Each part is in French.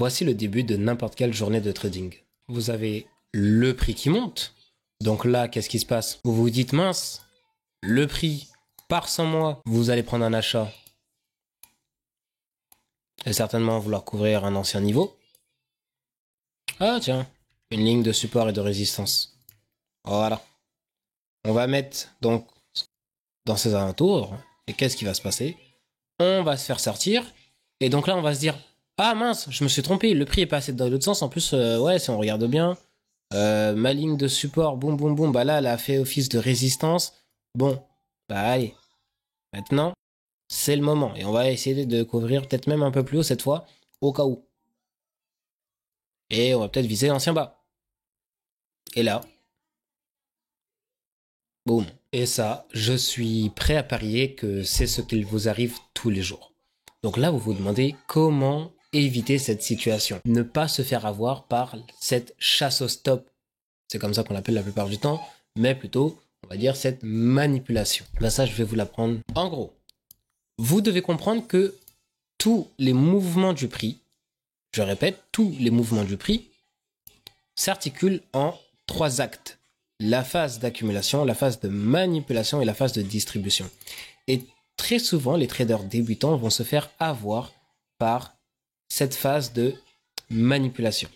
Voici le début de n'importe quelle journée de trading. Vous avez le prix qui monte. Donc là, qu'est-ce qui se passe? Vous vous dites, mince, le prix part sans moi. Vous allez prendre un achat et certainement vouloir couvrir un ancien niveau. Ah tiens, une ligne de support et de résistance. Voilà. On va mettre donc dans ces alentours. Et qu'est-ce qui va se passer? On va se faire sortir. Et donc là, on va se dire, ah mince, je me suis trompé, le prix est passé dans l'autre sens. En plus, ouais, si on regarde bien, ma ligne de support, boum, boum, boum, bah là, elle a fait office de résistance. Bon, bah allez. Maintenant, c'est le moment. Et on va essayer de couvrir peut-être même un peu plus haut cette fois, au cas où. Et on va peut-être viser l'ancien bas. Et là, boum. Et ça, je suis prêt à parier que c'est ce qu'il vous arrive tous les jours. Donc là, vous vous demandez comment éviter cette situation. Ne pas se faire avoir par cette chasse au stop. C'est comme ça qu'on l'appelle la plupart du temps, mais plutôt, on va dire, cette manipulation. Là, ça, je vais vous l'apprendre. En gros, vous devez comprendre que tous les mouvements du prix, je répète, tous les mouvements du prix s'articulent en 3 actes. La phase d'accumulation, la phase de manipulation et la phase de distribution. Et très souvent, les traders débutants vont se faire avoir par cette phase de manipulation.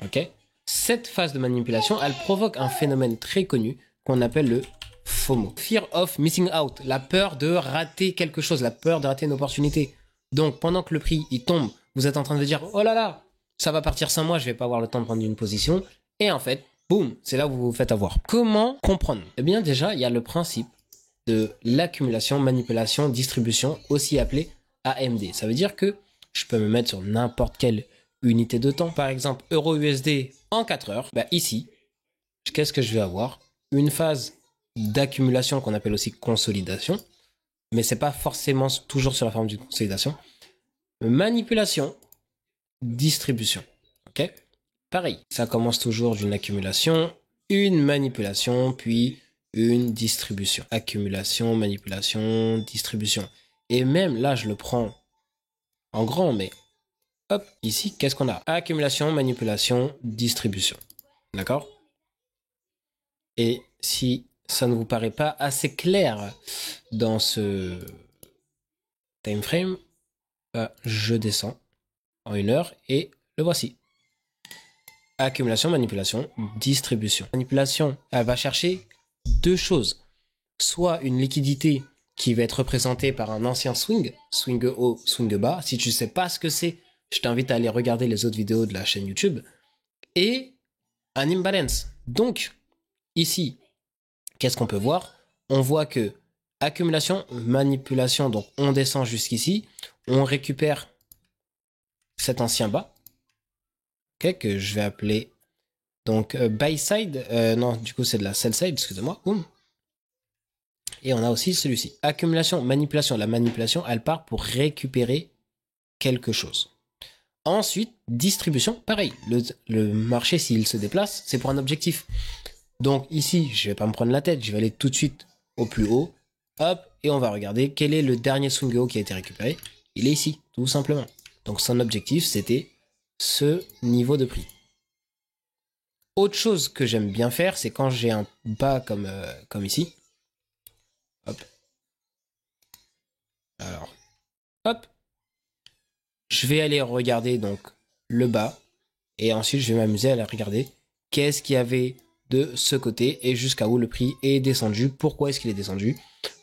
Ok? Cette phase de manipulation, elle provoque un phénomène très connu qu'on appelle le FOMO. Fear of missing out, la peur de rater quelque chose, la peur de rater une opportunité. Donc, pendant que le prix il tombe, vous êtes en train de dire, oh là là, ça va partir sans moi, je vais pas avoir le temps de prendre une position. Et en fait, boum, c'est là où vous vous faites avoir. Comment comprendre? Eh bien, déjà, il y a le principe de l'accumulation, manipulation, distribution, aussi appelé AMD. Ça veut dire que je peux me mettre sur n'importe quelle unité de temps. Par exemple, euro-USD en 4 heures. Bah ici, qu'est-ce que je vais avoir? Une phase d'accumulation qu'on appelle aussi consolidation. Mais c'est pas forcément toujours sur la forme d'une consolidation. Manipulation, distribution. Ok? Pareil, ça commence toujours d'une accumulation, une manipulation, puis une distribution. Accumulation, manipulation, distribution. Et même là, je le prends en grand, mais hop, ici, qu'est-ce qu'on a? Accumulation, manipulation, distribution. D'accord? Et si ça ne vous paraît pas assez clair dans ce time frame, je descends en 1 heure et le voici. Accumulation, manipulation, distribution. Manipulation, elle va chercher 2 choses. Soit une liquidité qui va être représentée par un ancien swing, swing haut, swing bas. Si tu ne sais pas ce que c'est, je t'invite à aller regarder les autres vidéos de la chaîne YouTube. Et un imbalance. Donc, ici, qu'est-ce qu'on peut voir? On voit que accumulation, manipulation, donc on descend jusqu'ici, on récupère cet ancien bas. Okay, que je vais appeler donc buy side, non du coup c'est de la sell side, excusez-moi, et on a aussi celui-ci, accumulation, manipulation. La manipulation elle part pour récupérer quelque chose. Ensuite distribution, pareil, le marché s'il se déplace c'est pour un objectif, donc ici je vais pas me prendre la tête, je vais aller tout de suite au plus haut, hop, et on va regarder quel est le dernier swing haut qui a été récupéré. Il est ici tout simplement, donc son objectif c'était ce niveau de prix. Autre chose que j'aime bien faire, c'est quand j'ai un bas comme ici. Hop. Alors, hop. Je vais aller regarder donc le bas. Et ensuite, je vais m'amuser à aller regarder qu'est-ce qu'il y avait de ce côté et jusqu'à où le prix est descendu. Pourquoi est-ce qu'il est descendu?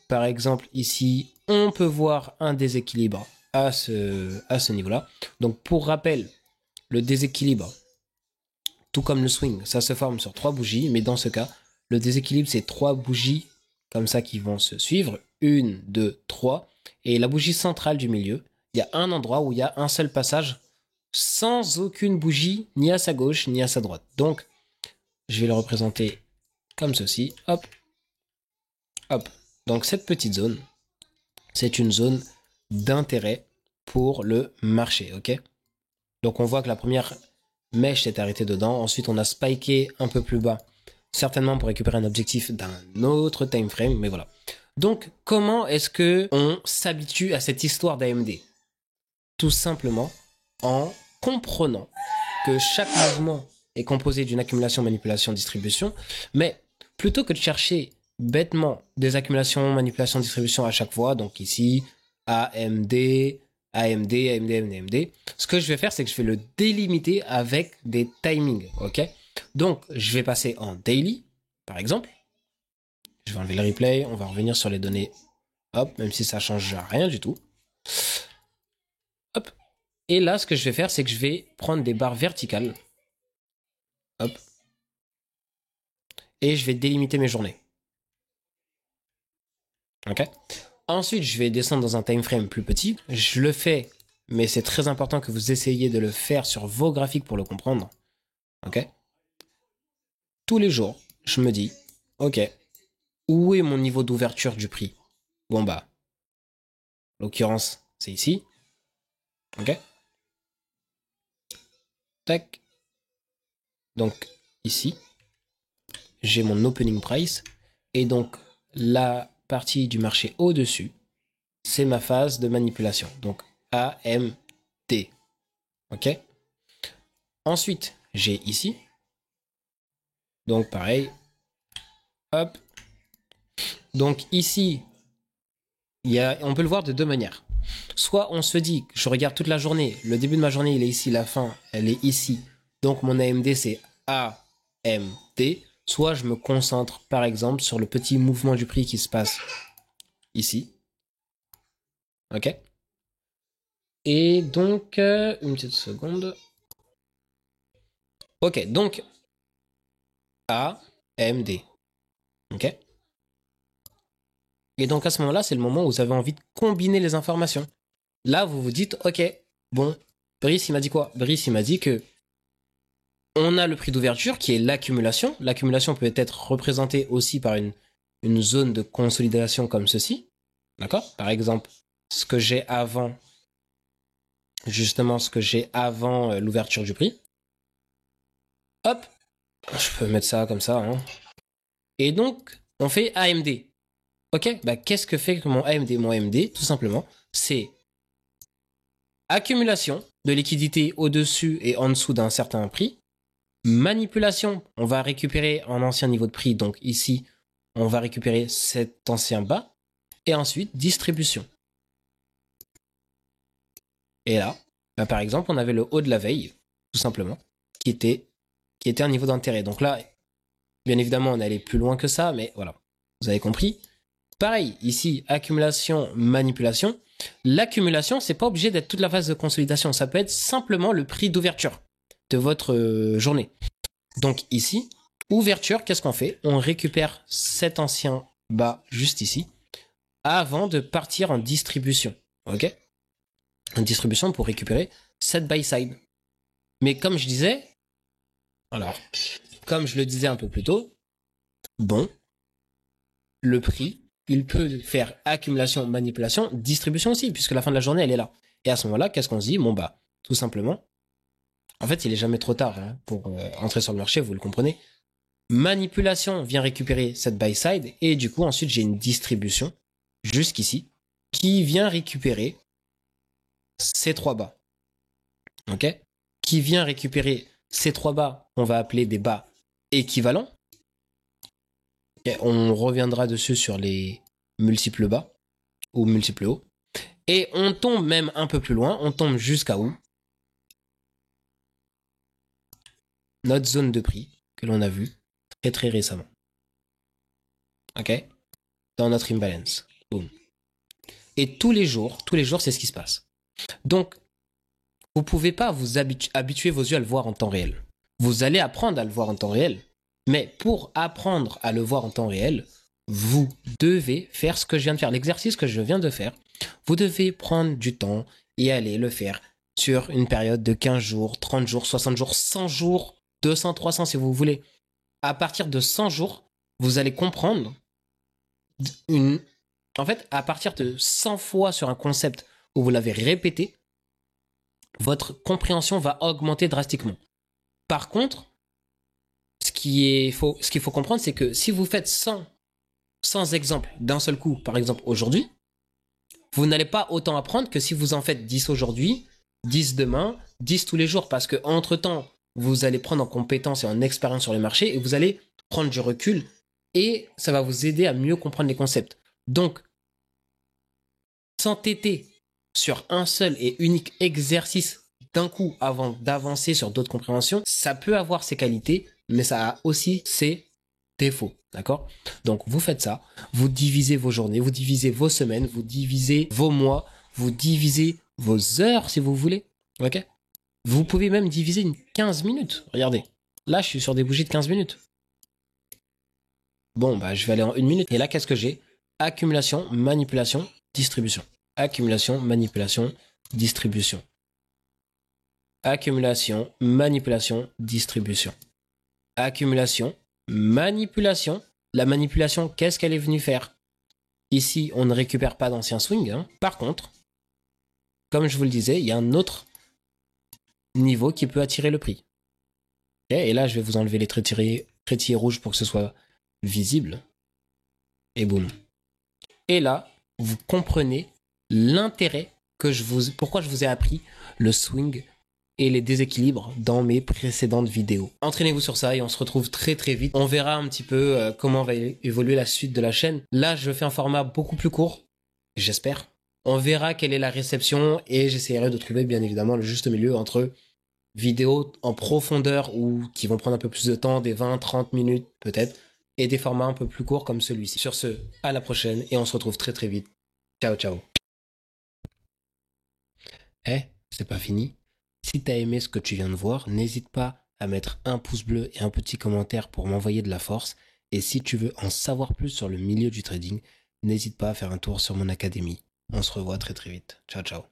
Par exemple, ici, on peut voir un déséquilibre à ce niveau-là. Donc, pour rappel, le déséquilibre, tout comme le swing, ça se forme sur 3 bougies, mais dans ce cas, le déséquilibre, c'est 3 bougies comme ça qui vont se suivre. 1, 2, 3. Et la bougie centrale du milieu, il y a un endroit où il y a un seul passage sans aucune bougie, ni à sa gauche, ni à sa droite. Donc, je vais le représenter comme ceci. Hop. Hop. Donc, cette petite zone, c'est une zone d'intérêt pour le marché. Ok? Donc, on voit que la première mèche s'est arrêtée dedans. Ensuite, on a spiké un peu plus bas, certainement pour récupérer un objectif d'un autre time frame, mais voilà. Donc, comment est-ce que on s'habitue à cette histoire d'AMD? Tout simplement en comprenant que chaque mouvement est composé d'une accumulation, manipulation, distribution, mais plutôt que de chercher bêtement des accumulations, manipulations, distribution à chaque fois, donc ici, AMD, AMD, AMD, AMD, AMD, ce que je vais faire, c'est que je vais le délimiter avec des timings, ok? Donc, je vais passer en daily, par exemple. Je vais enlever le replay, on va revenir sur les données, hop, même si ça change rien du tout. Hop. Et là, ce que je vais faire, c'est que je vais prendre des barres verticales. Hop. Et je vais délimiter mes journées. Ok. Ensuite, je vais descendre dans un time frame plus petit. Je le fais, mais c'est très important que vous essayiez de le faire sur vos graphiques pour le comprendre. Ok. Tous les jours, je me dis, ok, où est mon niveau d'ouverture du prix? Bon bah, l'occurrence, c'est ici. Ok. Tac. Donc, ici, j'ai mon opening price. Et donc, la partie du marché au-dessus, c'est ma phase de manipulation. Donc, AMT. Ok. Ensuite, j'ai ici. Donc, pareil. Hop. Donc, ici, on peut le voir de deux manières. Soit on se dit, je regarde toute la journée, le début de ma journée, il est ici, la fin, elle est ici. Donc, mon AMD, c'est AMT. Soit je me concentre, par exemple, sur le petit mouvement du prix qui se passe ici. Ok. Et donc, une petite seconde. Ok, donc, AMD. Ok. Et donc, à ce moment-là, c'est le moment où vous avez envie de combiner les informations. Là, vous vous dites, ok, bon, Brice, il m'a dit quoi? Brice, il m'a dit que on a le prix d'ouverture qui est l'accumulation. L'accumulation peut être représentée aussi par une zone de consolidation comme ceci. D'accord? Par exemple, ce que j'ai avant, justement, ce que j'ai avant l'ouverture du prix. Hop! Je peux mettre ça comme ça. Hein. Et donc, on fait AMD. Ok? Bah, qu'est-ce que fait mon AMD? Mon AMD, tout simplement, c'est accumulation de liquidité au-dessus et en dessous d'un certain prix. Manipulation, on va récupérer un ancien niveau de prix. Donc ici, on va récupérer cet ancien bas. Et ensuite, distribution. Et là, bah, par exemple, on avait le haut de la veille, tout simplement, qui était un niveau d'intérêt. Donc là, bien évidemment, on allait plus loin que ça, mais voilà, vous avez compris. Pareil, ici, accumulation, manipulation. L'accumulation, c'est pas obligé d'être toute la phase de consolidation. Ça peut être simplement le prix d'ouverture de votre journée. Donc ici, ouverture, qu'est-ce qu'on fait? On récupère cet ancien bas juste ici avant de partir en distribution. Ok? En distribution pour récupérer cette buy side. Mais comme je disais, alors, comme je le disais un peu plus tôt, bon, le prix, il peut faire accumulation, manipulation, distribution aussi, puisque la fin de la journée, elle est là. Et à ce moment-là, qu'est-ce qu'on se dit? Bon, bah, tout simplement, en fait, il est jamais trop tard hein, pour entrer sur le marché, vous le comprenez. Manipulation vient récupérer cette buy side, et du coup, ensuite, j'ai une distribution, jusqu'ici, qui vient récupérer ces trois bas. Ok? Qui vient récupérer ces trois bas, on va appeler des bas équivalents. Et on reviendra dessus sur les multiples bas ou multiples hauts. Et on tombe même un peu plus loin, on tombe jusqu'à où? Notre zone de prix que l'on a vue très très récemment. Ok? Dans notre imbalance. Boom. Et tous les jours, c'est ce qui se passe. Donc, vous ne pouvez pas vous habituer vos yeux à le voir en temps réel. Vous allez apprendre à le voir en temps réel. Mais pour apprendre à le voir en temps réel, vous devez faire ce que je viens de faire. L'exercice que je viens de faire, vous devez prendre du temps et aller le faire sur une période de 15 jours, 30 jours, 60 jours, 100 jours, 200, 300 si vous voulez. À partir de 100 jours, vous allez comprendre En fait, à partir de 100 fois sur un concept où vous l'avez répété, votre compréhension va augmenter drastiquement. Par contre, ce qu'il faut comprendre, c'est que si vous faites 100 exemples d'un seul coup, par exemple aujourd'hui, vous n'allez pas autant apprendre que si vous en faites 10 aujourd'hui 10 demain, 10 tous les jours. Parce que entre-temps, vous allez prendre en compétence et en expérience sur le marché et vous allez prendre du recul et ça va vous aider à mieux comprendre les concepts. Donc, s'entêter sur un seul et unique exercice d'un coup avant d'avancer sur d'autres compréhensions, ça peut avoir ses qualités, mais ça a aussi ses défauts, d'accord? Donc, vous faites ça, vous divisez vos journées, vous divisez vos semaines, vous divisez vos mois, vous divisez vos heures si vous voulez, ok? Vous pouvez même diviser une 15 minutes, regardez. Là, je suis sur des bougies de 15 minutes. Bon, bah, je vais aller en 1 minute. Et là, qu'est-ce que j'ai? Accumulation, manipulation, distribution. Accumulation, manipulation, distribution. Accumulation, manipulation, distribution. Accumulation, manipulation. La manipulation, qu'est-ce qu'elle est venue faire? Ici, on ne récupère pas d'anciens swings. Hein. Par contre, comme je vous le disais, il y a un autre niveau qui peut attirer le prix. Okay, et là, je vais vous enlever les traitiers rouges pour que ce soit visible. Et boum. Et là, vous comprenez l'intérêt que pourquoi je vous ai appris le swing et les déséquilibres dans mes précédentes vidéos. Entraînez-vous sur ça et on se retrouve très très vite. On verra un petit peu comment va évoluer la suite de la chaîne. Là, je fais un format beaucoup plus court, j'espère. On verra quelle est la réception et j'essaierai de trouver bien évidemment le juste milieu entre vidéos en profondeur ou qui vont prendre un peu plus de temps, des 20-30 minutes peut-être, et des formats un peu plus courts comme celui-ci. Sur ce, à la prochaine et on se retrouve très très vite. Ciao, ciao. C'est pas fini. Si t'as aimé ce que tu viens de voir, n'hésite pas à mettre un pouce bleu et un petit commentaire pour m'envoyer de la force. Et si tu veux en savoir plus sur le milieu du trading, n'hésite pas à faire un tour sur mon académie. On se revoit très très vite. Ciao, ciao.